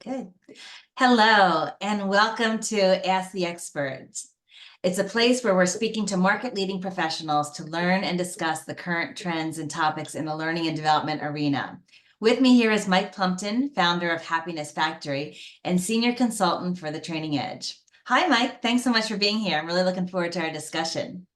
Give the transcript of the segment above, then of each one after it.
Good. Hello, and welcome to Ask the Experts. It's a place where we're speaking to market-leading professionals to learn and discuss the current trends and topics in the learning and development arena. With me here is Mike Plumton, founder of Happiness Factory and senior consultant for the Training Edge. Hi, Mike. Thanks so much for being here. I'm really looking forward to our discussion.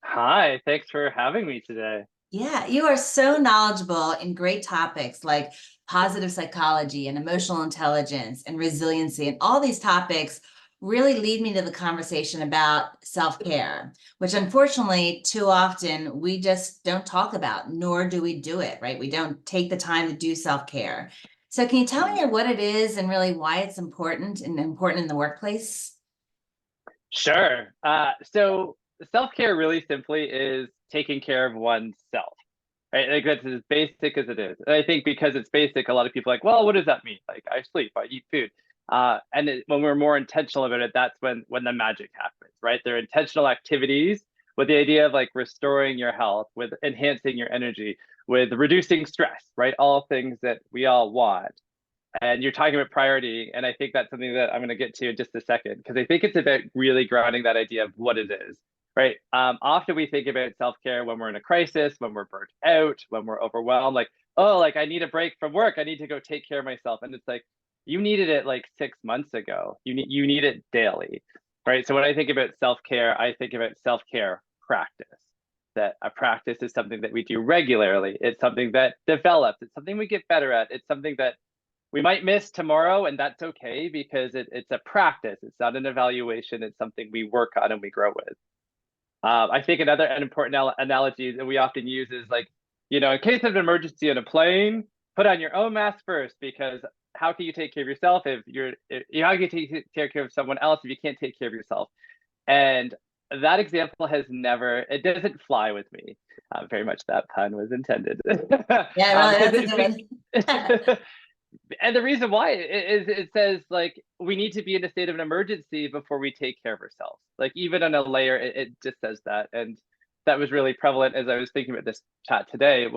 Hi, thanks for having me today. Yeah, you are so knowledgeable in great topics like positive psychology and emotional intelligence and resiliency. And all these topics really lead me to the conversation about self-care, which unfortunately too often we just don't talk about, nor do we do it, right? We don't take the time to do self-care. So can you tell me what it is and really why it's important in the workplace? Sure. So self-care really simply is taking care of oneself, right? Like that's as basic as it is. And I think because it's basic, a lot of people are like, well, what does that mean? Like I sleep, I eat food. When we're more intentional about it, that's when the magic happens, right? They're intentional activities with the idea of like restoring your health, with enhancing your energy, with reducing stress, right? All things that we all want. And you're talking about priority, and I think that's something that I'm going to get to in just a second, because I think it's about really grounding that idea of what it is, right? Often we think about self-care when we're in a crisis, when we're burnt out, when we're overwhelmed, like, oh, like I need a break from work, I need to go take care of myself. And it's like, you needed it like 6 months ago. You need it daily, right? So when I think about self-care, I think about self-care practice. That a practice is something that we do regularly. It's something that develops. It's something we get better at. It's something that we might miss tomorrow, and that's okay because it's a practice. It's not an evaluation. It's something we work on and we grow with. I think an important analogy that we often use is like, in case of an emergency on a plane, put on your own mask first, because how can you take care of yourself how can you take care of someone else if you can't take care of yourself? And that example it doesn't fly with me. Very much that pun was intended. Yeah, really, that's a good one. And the reason why is it says like we need to be in a state of an emergency before we take care of ourselves. Like even on a layer, it just says that. And that was really prevalent as I was thinking about this chat today.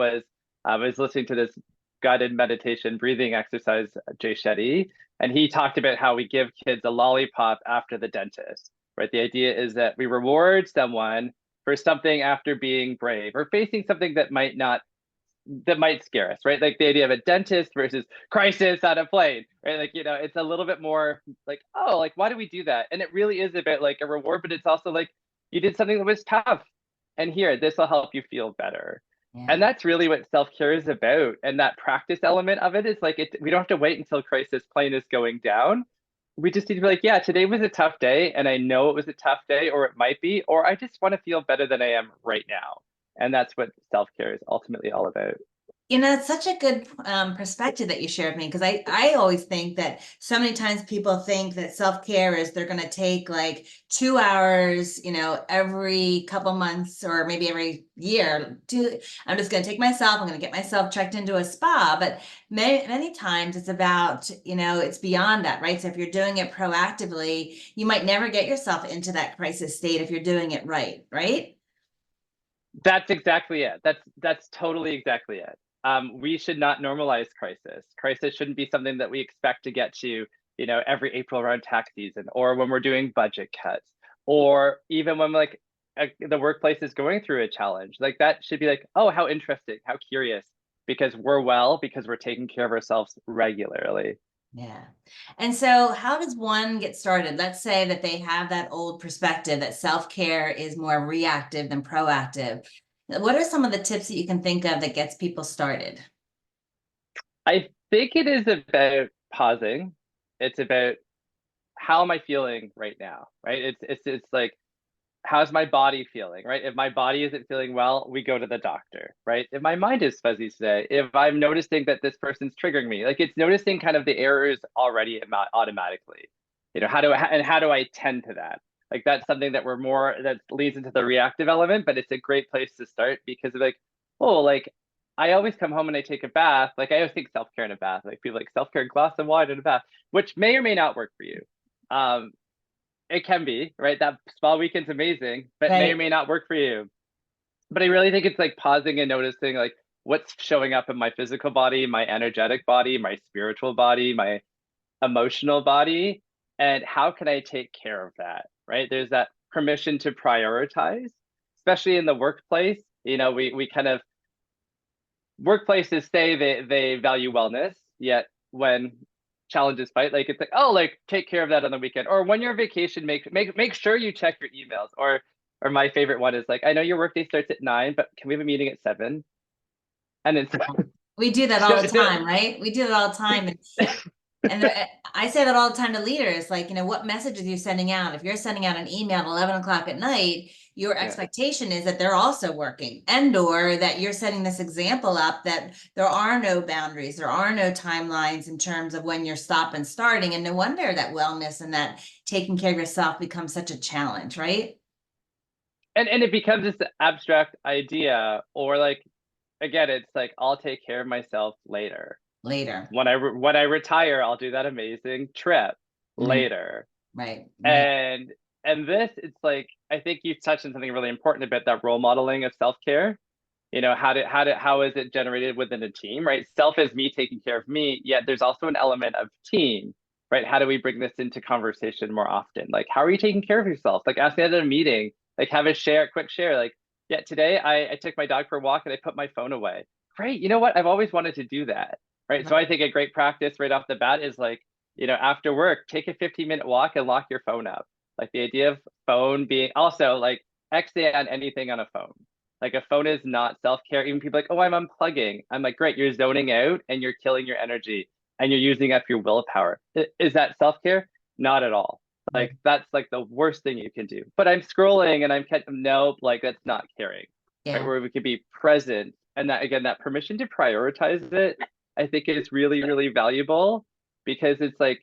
I was listening to this guided meditation breathing exercise, Jay Shetty, and he talked about how we give kids a lollipop after the dentist, right? The idea is that we reward someone for something after being brave or facing something that might scare us, right? Like the idea of a dentist versus crisis on a plane, right? Like, it's a little bit more like, oh, like, why do we do that? And it really is about like a reward, but it's also like you did something that was tough. And here, this will help you feel better. And Yeah. that's really what self-care is about. And that practice element of it is like, we don't have to wait until crisis plane is going down. We just need to be like, yeah, today was a tough day. And I know it was a tough day, or it might be, or I just want to feel better than I am right now. And that's what self-care is ultimately all about. It's such a good perspective that you shared with me because I always think that so many times people think that self-care is they're going to take like 2 hours, every couple months or maybe every year. I'm just going to take myself, I'm going to get myself checked into a spa. But many times it's about, it's beyond that, right? So if you're doing it proactively, you might never get yourself into that crisis state if you're doing it right, right? That's exactly it. That's totally exactly it. We should not normalize crisis. Crisis shouldn't be something that we expect to get to, every April around tax season, or when we're doing budget cuts, or even when like the workplace is going through a challenge. Like that should be like, oh, how interesting, how curious, because because we're taking care of ourselves regularly. Yeah. And so how does one get started? Let's say that they have that old perspective that self-care is more reactive than proactive. What are some of the tips that you can think of that gets people started? I think it is about pausing. It's about how am I feeling right now, right? It's like how's my body feeling, right? If my body isn't feeling well, we go to the doctor, right? If my mind is fuzzy today, if I'm noticing that this person's triggering me, like it's noticing kind of the errors already automatically. How do I tend to that? Like that's something that leads into the reactive element, but it's a great place to start because of like, oh, like I always come home and I take a bath. Like I always think self-care in a bath. Like people like self-care, glass of wine in a bath, which may or may not work for you. Um, it can be, right? That spa weekend's amazing, but may or Right. may not work for you. But I really think it's like pausing and noticing like what's showing up in my physical body, my energetic body, my spiritual body, my emotional body, and how can I take care of that, right? There's that permission to prioritize, especially in the workplace. We kind of, workplaces say they value wellness, yet when challenges fight, like it's like, oh, like take care of that on the weekend, or when you're on vacation, make sure you check your emails. Or my favorite one is like, I know your workday starts at 9, but can we have a meeting at 7? And it's We do that all the so time, right? We do it all the time. And I say that all the time to leaders, like, what messages you're sending out. If you're sending out an email at 11 o'clock at night, your yeah. expectation is that they're also working, and or that you're setting this example up that there are no boundaries, there are no timelines in terms of when you're stop and starting. And no wonder that wellness and that taking care of yourself becomes such a challenge, right? And it becomes this abstract idea, or like, again, it's like, I'll take care of myself later. Later. When I retire, I'll do that amazing trip Mhm. later. Right, right. And this, it's like, I think you've touched on something really important about that role modeling of self-care. How is it generated within a team, right? Self is me taking care of me, yet there's also an element of team, right? How do we bring this into conversation more often? Like, how are you taking care of yourself? Like, ask me at a meeting, like have a quick share. Like, yeah, today I took my dog for a walk and I put my phone away. Great. You know what? I've always wanted to do that, right? So I think a great practice right off the bat is like, after work, take a 15-minute walk and lock your phone up. Like the idea of phone being also like X on anything on a phone. Like a phone is not self-care. Even people like, oh, I'm unplugging. I'm like, great, you're zoning out and you're killing your energy and you're using up your willpower. Is that self-care? Not at all. Right. Like that's like the worst thing you can do. But I'm scrolling and I'm catching, nope, like that's not caring, right? Yeah. Where we could be present. And that, again, that permission to prioritize it, I think is really, really valuable, because it's like,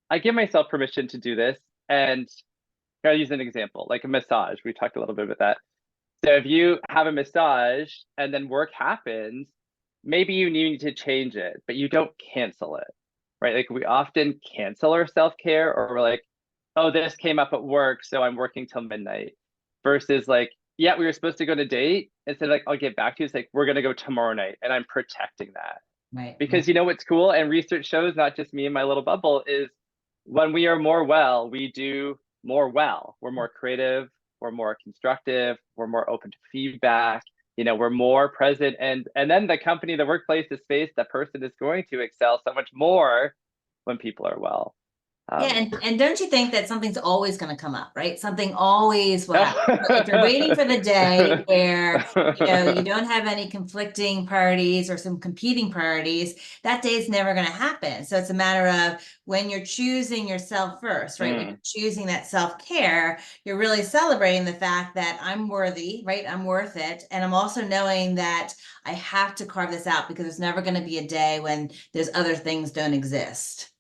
I give myself permission to do this. And I'll use an example, like a massage. We talked a little bit about that. So if you have a massage and then work happens, maybe you need to change it, but you don't cancel it, right? Like we often cancel our self-care, or we're like, oh, this came up at work, so I'm working till midnight. Versus like, yeah, we were supposed to go on a date. Instead of like, I'll get back to you, it's like, we're gonna go tomorrow night, and I'm protecting that. Right. Right. Because what's cool, and research shows, not just me and my little bubble, is when we are more well, we do more well. We're more creative, we're more constructive, we're more open to feedback, we're more present, and then the company, the workplace, the space, the person is going to excel so much more when people are well. Yeah, Um, and don't you think that something's always going to come up, right? Something always will happen. If you're waiting for the day where, you don't have any conflicting priorities or some competing priorities, that day is never going to happen. So it's a matter of when you're choosing yourself first, right? When you're mm, choosing that self-care, you're really celebrating the fact that I'm worthy, right? I'm worth it. And I'm also knowing that I have to carve this out because there's never going to be a day when there's other things don't exist.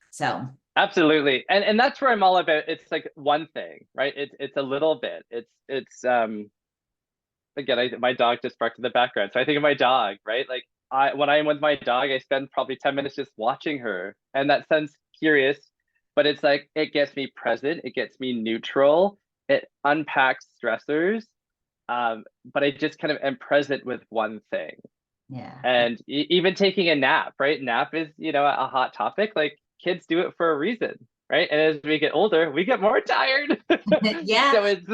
So. Absolutely. And that's where I'm all about. It's like one thing, right? It's a little bit. It's again, my dog just barked in the background. So I think of my dog, right? Like when I'm with my dog, I spend probably 10 minutes just watching her. And that sounds curious, but it's like it gets me present, it gets me neutral, it unpacks stressors. But I just kind of am present with one thing. Yeah. And even taking a nap, right? Nap is, a hot topic. Like kids do it for a reason, right? And as we get older, we get more tired. Yeah, So it's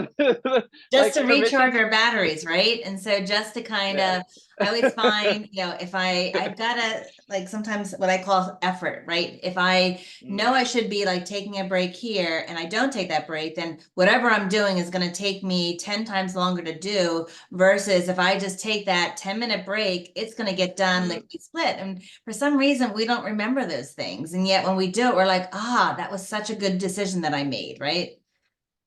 just like to permission recharge to, our batteries, right? And so just to kind yeah. of, I always find, if I've got to like sometimes what I call effort, right? If I know Mm, I should be like taking a break here and I don't take that break, then whatever I'm doing is going to take me 10 times longer to do versus if I just take that 10-minute break, it's going to get done mm, like we split. And for some reason, we don't remember those things. And yet when we do it, we're like, that was such a good decision that I made, right?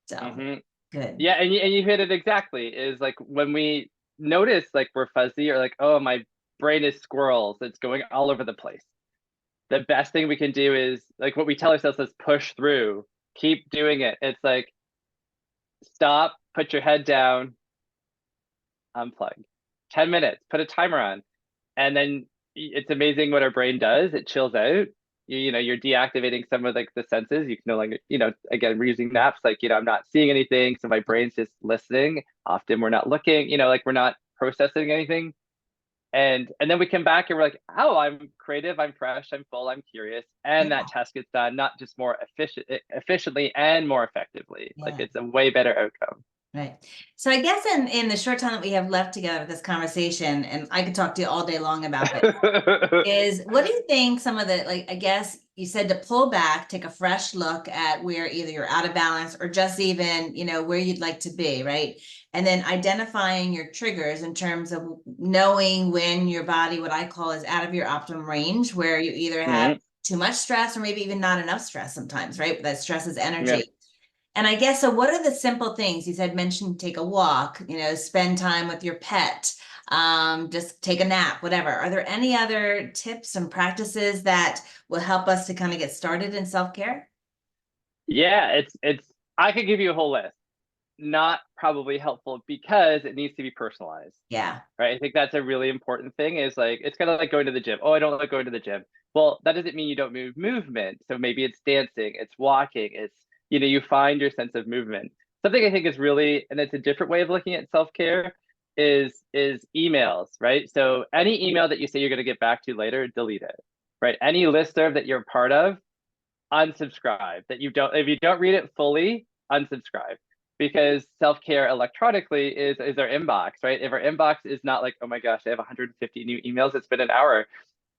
So hmm. good. Yeah, and you hit it exactly. Is like when we notice like we're fuzzy, or like, oh, my brain is squirrels, it's going all over the place. The best thing we can do is like what we tell ourselves is push through, keep doing it. It's like stop, put your head down, unplug. 10 minutes, put a timer on. And then it's amazing what our brain does. It chills out. You're deactivating some of like the senses. You can no longer, again, we're using naps, like, I'm not seeing anything. So my brain's just listening. Often we're not looking, like we're not processing anything. And then we come back and we're like, oh, I'm creative, I'm fresh, I'm full, I'm curious, and Yeah. that task gets done not just more efficiently and more effectively. Like Yeah. it's a way better outcome. Right. So I guess in the short time that we have left together with this conversation, and I could talk to you all day long about this, is what do you think some of the, like, I guess you said to pull back, take a fresh look at where either you're out of balance or just even, where you'd like to be, right? And then identifying your triggers in terms of knowing when your body, what I call, is out of your optimum range, where you either have Mhm. too much stress or maybe even not enough stress sometimes, right? That stress is Yeah. energy. And I guess, so what are the simple things you said, mentioned, take a walk, spend time with your pet, just take a nap, whatever. Are there any other tips and practices that will help us to kind of get started in self-care? Yeah, it's I could give you a whole list. Not probably helpful because it needs to be personalized. Yeah. Right? I think that's a really important thing is like it's kind of like going to the gym. Oh, I don't like going to the gym. Well, that doesn't mean you don't move movement. So maybe it's dancing, it's walking, it's you find your sense of movement. Something I think is really, and it's a different way of looking at self-care is emails, right? So any email that you say you're going to get back to later, delete it. Right? Any listserv that you're part of, unsubscribe. That you don't, if you don't read it fully, unsubscribe, because self-care electronically is our inbox, right? If our inbox is not like, oh my gosh, I have 150 new emails, it's been an hour,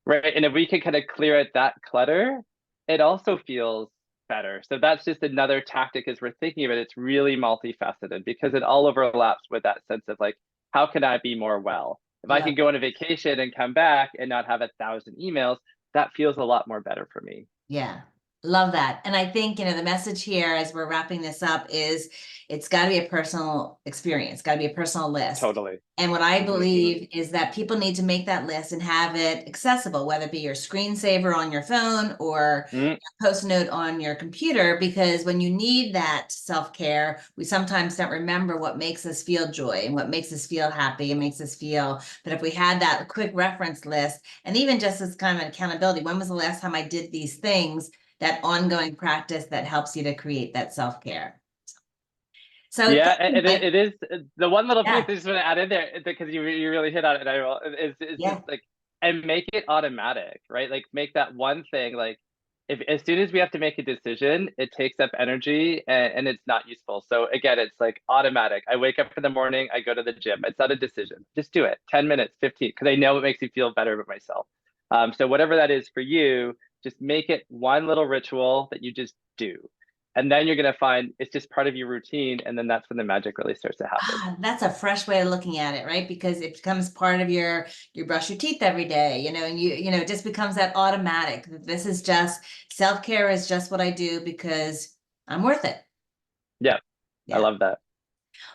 right? And if we can kind of clear out that clutter, it also feels better. So that's just another tactic as we're thinking of it. It's really multifaceted because it all overlaps with that sense of like, how can I be more well? If I Love can go on a vacation and come back and not have 1,000 emails, that feels a lot more better for me. Yeah, love that. And I think, the message here as we're wrapping this up is it's got to be a personal experience, got to be a personal list. Totally. And what I Hmm. believe is that people need to make that list and have it accessible, whether it be your screensaver on your phone or Hmm. a post note on your computer, because when you need that self-care, we sometimes don't remember what makes us feel joy and what makes us feel happy and makes us feel. But if we had that quick reference list, and even just as kind of an accountability, when was the last time I did these things? That ongoing practice that helps you to create that self-care. So Yeah, thank you, Mike. it is the one little piece Yeah, I just want to add in there because you really hit on it. I will is just yeah, like and make it automatic, right? Like make that one thing like if as soon as we have to make a decision, it takes up energy and it's not useful. So again, it's like automatic. I wake up in the morning, I go to the gym. It's not a decision. Just do it. 10 minutes, 15, because I know it makes me feel better about myself. So whatever that is for you, just make it one little ritual that you just do, and then you're going to find it's just part of your routine, and then that's when the magic really starts to happen. that's a fresh way of looking at it, right? Because it becomes part of you brush your teeth every day, and it just becomes that automatic. This is just self-care is just what I do because I'm worth it. Yeah, I Yeah. love that.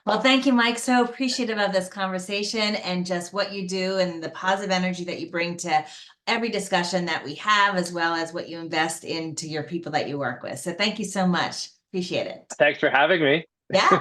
Well, thank you, Mike. So appreciative of this conversation and just what you do and the positive energy that you bring to every discussion that we have, as well as what you invest into your people that you work with. So thank you so much. Appreciate it. Thanks for having me. Yeah.